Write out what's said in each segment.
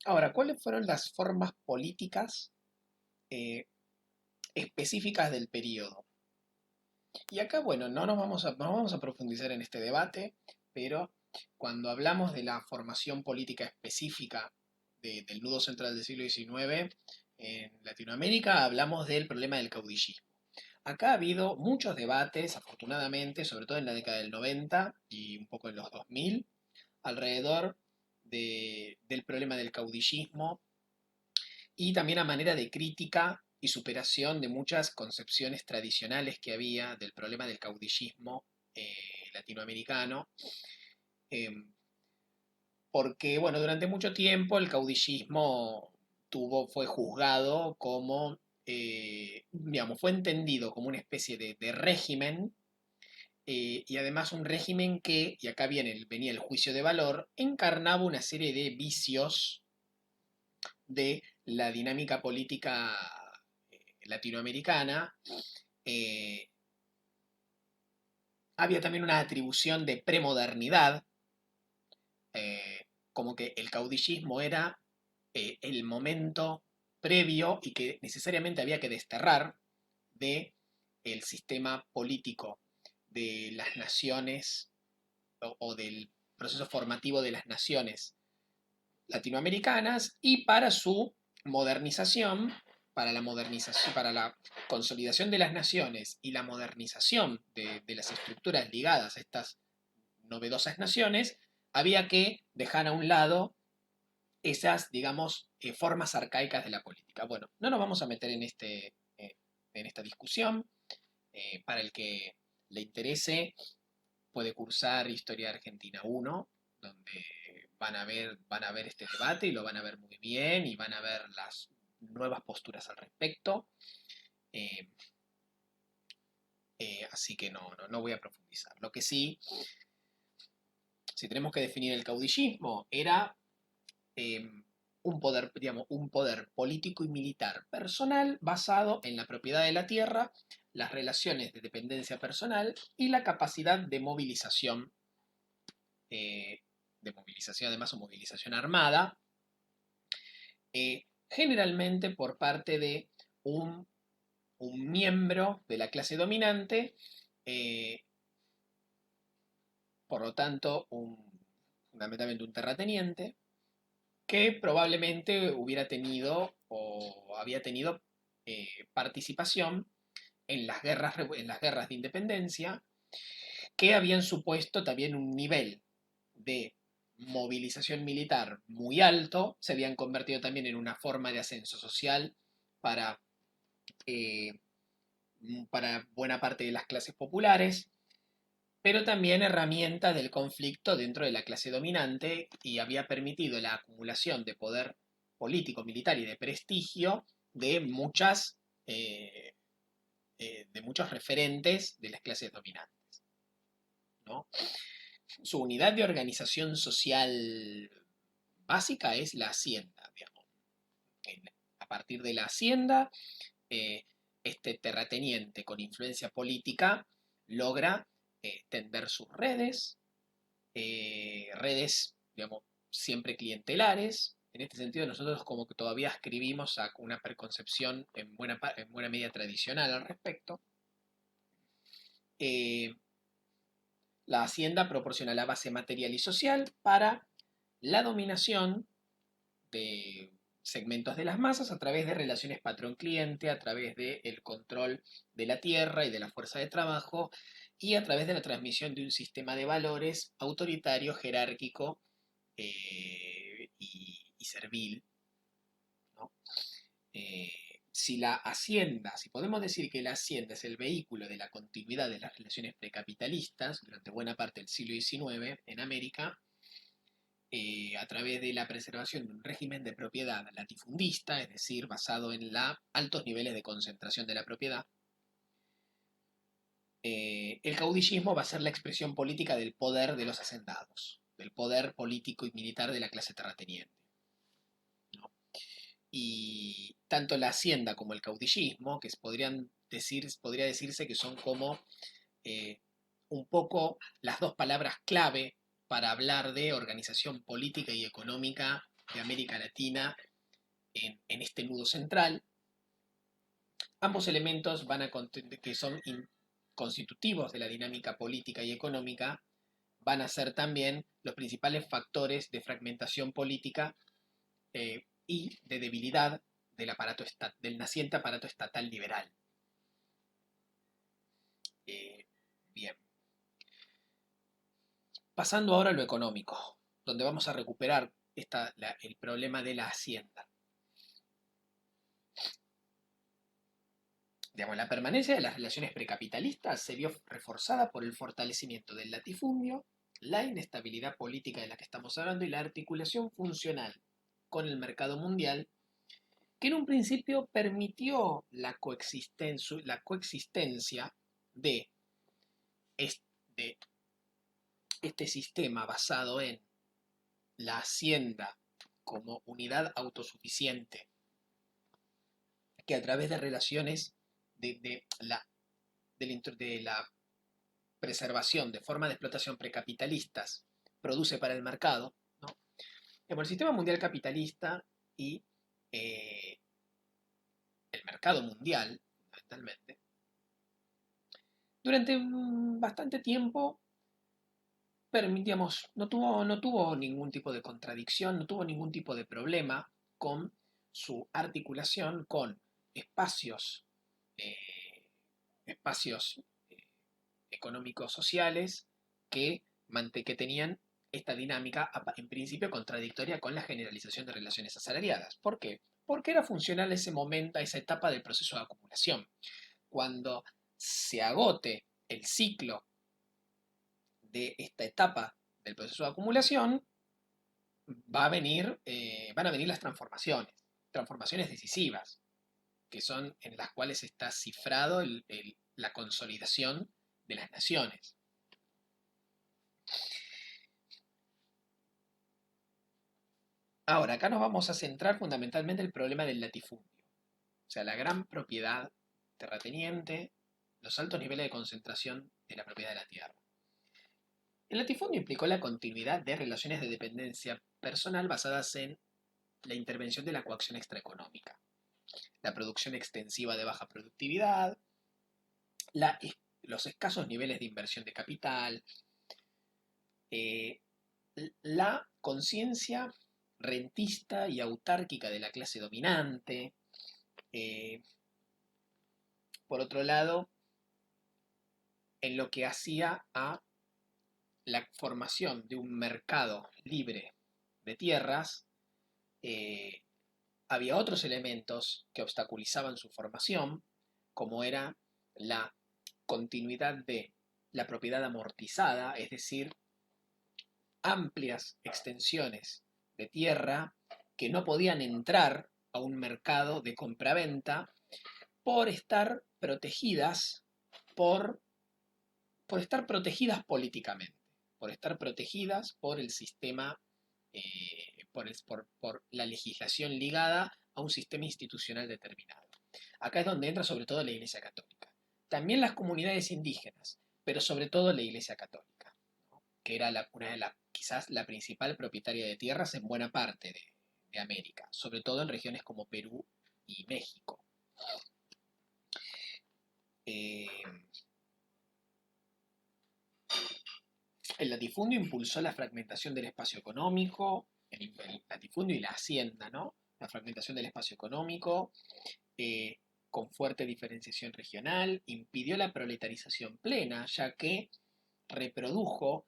Ahora, ¿cuáles fueron las formas políticas eh, específicas del periodo? Y acá, bueno, no vamos a profundizar en este debate, pero cuando hablamos de la formación política específica del nudo central del siglo XIX en Latinoamérica, hablamos del problema del caudillismo. Acá ha habido muchos debates, afortunadamente, sobre todo en la década del 90 y un poco en los 2000, alrededor del problema del caudillismo y también a manera de crítica y superación de muchas concepciones tradicionales que había del problema del caudillismo latinoamericano, eh, porque bueno, durante mucho tiempo el caudillismo fue juzgado como, digamos, fue entendido como una especie de régimen, y además un régimen que, y acá venía el juicio de valor, encarnaba una serie de vicios de la dinámica política latinoamericana. eh, Había también una atribución de premodernidad, como que el caudillismo era el momento previo y que necesariamente había que desterrar de el sistema político de las naciones o del proceso formativo de las naciones latinoamericanas y para su modernización, para la consolidación de las naciones y la modernización de las estructuras ligadas a estas novedosas naciones, había que dejar a un lado esas, digamos, formas arcaicas de la política. Bueno, no nos vamos a meter en esta discusión. Para el que le interese, puede cursar Historia Argentina 1, donde van a ver este debate y lo van a ver muy bien y van a ver las nuevas posturas al respecto. Eh, Así que no voy a profundizar. Lo que sí, si tenemos que definir el caudillismo, era eh, un poder, digamos, un poder político y militar personal basado en la propiedad de la tierra, las relaciones de dependencia personal y la capacidad eh, de movilización además o movilización armada, generalmente por parte de un, un, miembro de la clase dominante, eh, por lo tanto, fundamentalmente un terrateniente, que probablemente hubiera tenido o había tenido participación en las guerras de independencia, que habían supuesto también un nivel de movilización militar muy alto, se habían convertido también en una forma de ascenso social para, eh, para buena parte de las clases populares, pero también herramienta del conflicto dentro de la clase dominante y había permitido la acumulación de poder político, militar y de prestigio de eh, de muchos referentes de las clases dominantes, ¿no? Su unidad de organización social básica es la hacienda, digamos. A partir de la hacienda, eh, este terrateniente con influencia política logra tender sus redes, digamos, siempre clientelares. En este sentido, nosotros como que todavía escribimos a una preconcepción en buena medida tradicional al respecto. Eh, la hacienda proporciona la base material y social para la dominación de segmentos de las masas a través de relaciones patrón-cliente, a través del control de la tierra y de la fuerza de trabajo, y a través de la transmisión de un sistema de valores autoritario, jerárquico y servil, ¿no? Eh, si podemos decir que la hacienda es el vehículo de la continuidad de las relaciones precapitalistas durante buena parte del siglo XIX en América, a través de la preservación de un régimen de propiedad latifundista, es decir, basado en altos niveles de concentración de la propiedad, el caudillismo va a ser la expresión política del poder de los hacendados, del poder político y militar de la clase terrateniente, ¿no? Y tanto la hacienda como el caudillismo, podría decirse que son como eh, un poco las dos palabras clave para hablar de organización política y económica de América Latina en este nudo central. Ambos elementos que son constitutivos de la dinámica política y económica van a ser también los principales factores de fragmentación política y de debilidad del naciente aparato estatal liberal. Bien. Pasando ahora a lo económico, donde vamos a recuperar el problema de la hacienda. Digamos, la permanencia de las relaciones precapitalistas se vio reforzada por el fortalecimiento del latifundio, la inestabilidad política de la que estamos hablando y la articulación funcional con el mercado mundial, que en un principio permitió la coexistencia de este sistema basado en la hacienda como unidad autosuficiente, que a través de relaciones de la preservación de formas de explotación precapitalistas produce para el mercado, ¿no? El sistema mundial capitalista y el mercado mundial, fundamentalmente, durante bastante tiempo no tuvo ningún tipo de contradicción, no tuvo ningún tipo de problema con su articulación con espacios, eh, espacios económicos sociales que tenían esta dinámica en principio contradictoria con la generalización de relaciones asalariadas. ¿Por qué? Porque era funcional ese momento, a esa etapa del proceso de acumulación. Cuando se agote el ciclo de esta etapa del proceso de acumulación, van a venir las transformaciones decisivas, que son en las cuales está cifrado la consolidación de las naciones. Ahora, acá nos vamos a centrar fundamentalmente en el problema del latifundio, o sea, la gran propiedad terrateniente, los altos niveles de concentración de la propiedad de la tierra. El latifundio implicó la continuidad de relaciones de dependencia personal basadas en la intervención de la coacción extraeconómica, la producción extensiva de baja productividad, los escasos niveles de inversión de capital, la conciencia rentista y autárquica de la clase dominante. Por otro lado, en lo que hacía a la formación de un mercado libre de tierras, había otros elementos que obstaculizaban su formación, como era la continuidad de la propiedad amortizada, es decir, amplias extensiones de tierra que no podían entrar a un mercado de compraventa por estar protegidas por estar protegidas políticamente, por estar protegidas por el sistema, por la legislación ligada a un sistema institucional determinado. Acá es donde entra sobre todo la Iglesia Católica. También las comunidades indígenas, pero sobre todo la Iglesia Católica, ¿no? Que era quizás la principal propietaria de tierras en buena parte de América, sobre todo en regiones como Perú y México. El latifundio impulsó la fragmentación del espacio económico, el latifundio y la hacienda, ¿no? La fragmentación del espacio económico, con fuerte diferenciación regional, impidió la proletarización plena, ya que reprodujo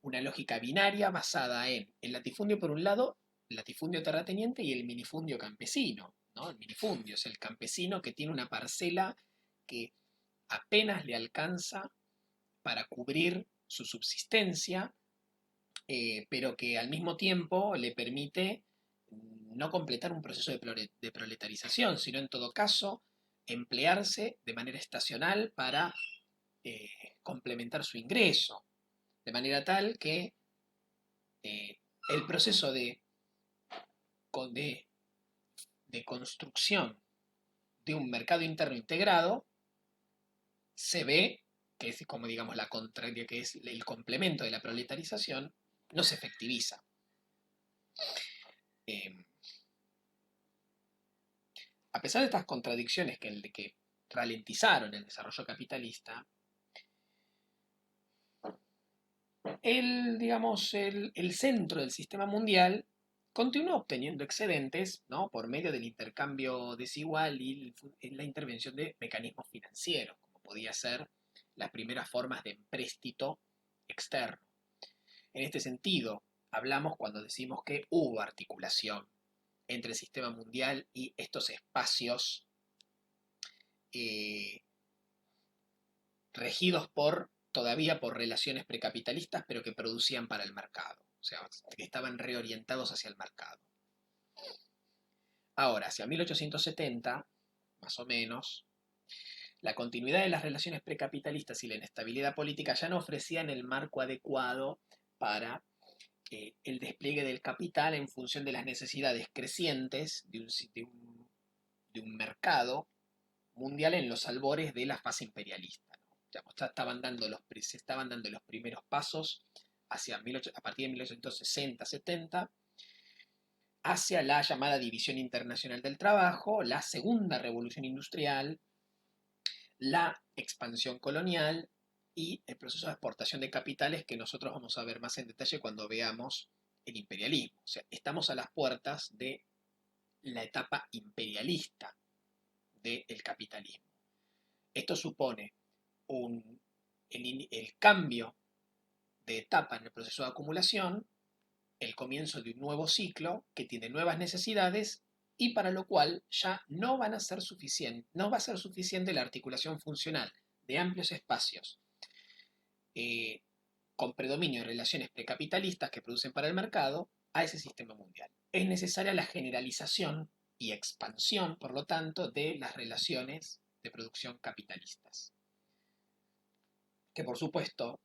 una lógica binaria basada en el latifundio por un lado, el latifundio terrateniente y el minifundio campesino, ¿no? El minifundio es el campesino que tiene una parcela que apenas le alcanza para cubrir su subsistencia, pero que al mismo tiempo le permite no completar un proceso de proletarización, sino en todo caso emplearse de manera estacional para complementar su ingreso, de manera tal que el proceso de construcción de un mercado interno integrado se ve que es como digamos que es el complemento de la proletarización, no se efectiviza. Eh, a pesar de estas contradicciones que ralentizaron el desarrollo capitalista, digamos, el centro del sistema mundial continuó obteniendo excedentes, ¿no? Por medio del intercambio desigual y la intervención de mecanismos financieros, como podía ser las primeras formas de empréstito externo. En este sentido, hablamos cuando decimos que hubo articulación entre el sistema mundial y estos espacios eh, regidos todavía por relaciones precapitalistas, pero que producían para el mercado, o sea, que estaban reorientados hacia el mercado. Ahora, hacia 1870, más o menos, la continuidad de las relaciones precapitalistas y la inestabilidad política ya no ofrecían el marco adecuado para el despliegue del capital en función de las necesidades crecientes de un mercado mundial en los albores de la fase imperialista, ¿no? Ya se estaban dando los primeros pasos a partir de 1860-70 hacia la llamada División Internacional del Trabajo, la segunda revolución industrial, la expansión colonial y el proceso de exportación de capitales que nosotros vamos a ver más en detalle cuando veamos el imperialismo. O sea, estamos a las puertas de la etapa imperialista del capitalismo. Esto supone el cambio de etapa en el proceso de acumulación, el comienzo de un nuevo ciclo que tiene nuevas necesidades y para lo cual ya no va a ser suficiente la articulación funcional de amplios espacios eh, con predominio de relaciones precapitalistas que producen para el mercado a ese sistema mundial. Es necesaria la generalización y expansión, por lo tanto, de las relaciones de producción capitalistas. Que por supuesto,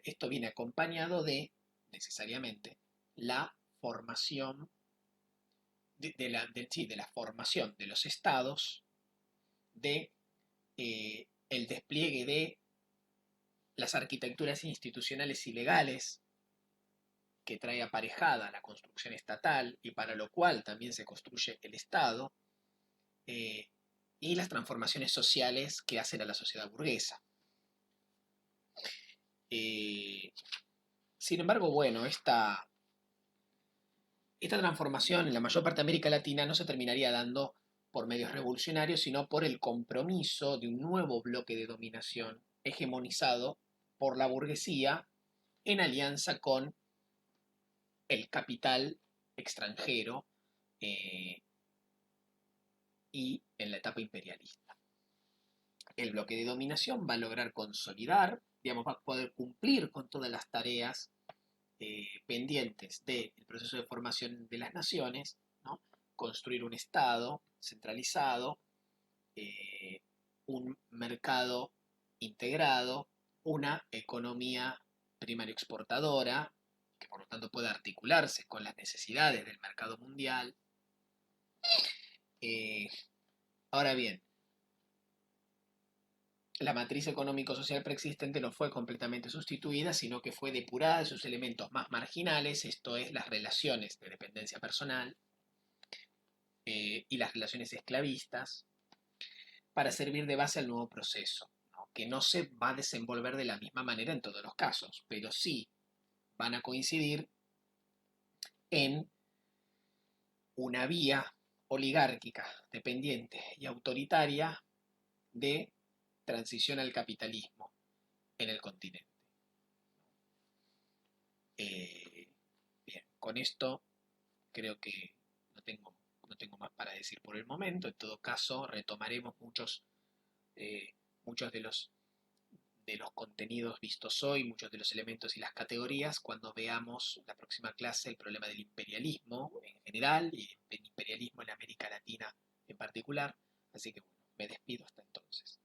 esto viene acompañado de, necesariamente, la formación sí, de la formación de los estados, de el despliegue de las arquitecturas institucionales y legales que trae aparejada la construcción estatal y para lo cual también se construye el Estado, eh, y las transformaciones sociales que hacen a la sociedad burguesa. Eh, Sin embargo, bueno, esta transformación en la mayor parte de América Latina no se terminaría dando por medios revolucionarios, sino por el compromiso de un nuevo bloque de dominación hegemonizado por la burguesía en alianza con el capital extranjero eh, y en la etapa imperialista. El bloque de dominación va a lograr consolidar, digamos, va a poder cumplir con todas las tareas pendientes del proceso de formación de las naciones, ¿no? Construir un Estado centralizado, eh, un mercado integrado, una economía primario exportadora, que por lo tanto pueda articularse con las necesidades del mercado mundial. Eh, Ahora bien, la matriz económico-social preexistente no fue completamente sustituida, sino que fue depurada de sus elementos más marginales, esto es, las relaciones de dependencia personal y las relaciones esclavistas, para servir de base al nuevo proceso, ¿no? Que no se va a desenvolver de la misma manera en todos los casos, pero sí van a coincidir en una vía oligárquica, dependiente y autoritaria de transición al capitalismo en el continente. Bien, con esto creo que no tengo más para decir por el momento. En todo caso, retomaremos eh, muchos de los contenidos vistos hoy, muchos de los elementos y las categorías, cuando veamos la próxima clase el problema del imperialismo en general y el imperialismo en América Latina en particular. Así que bueno, me despido hasta entonces.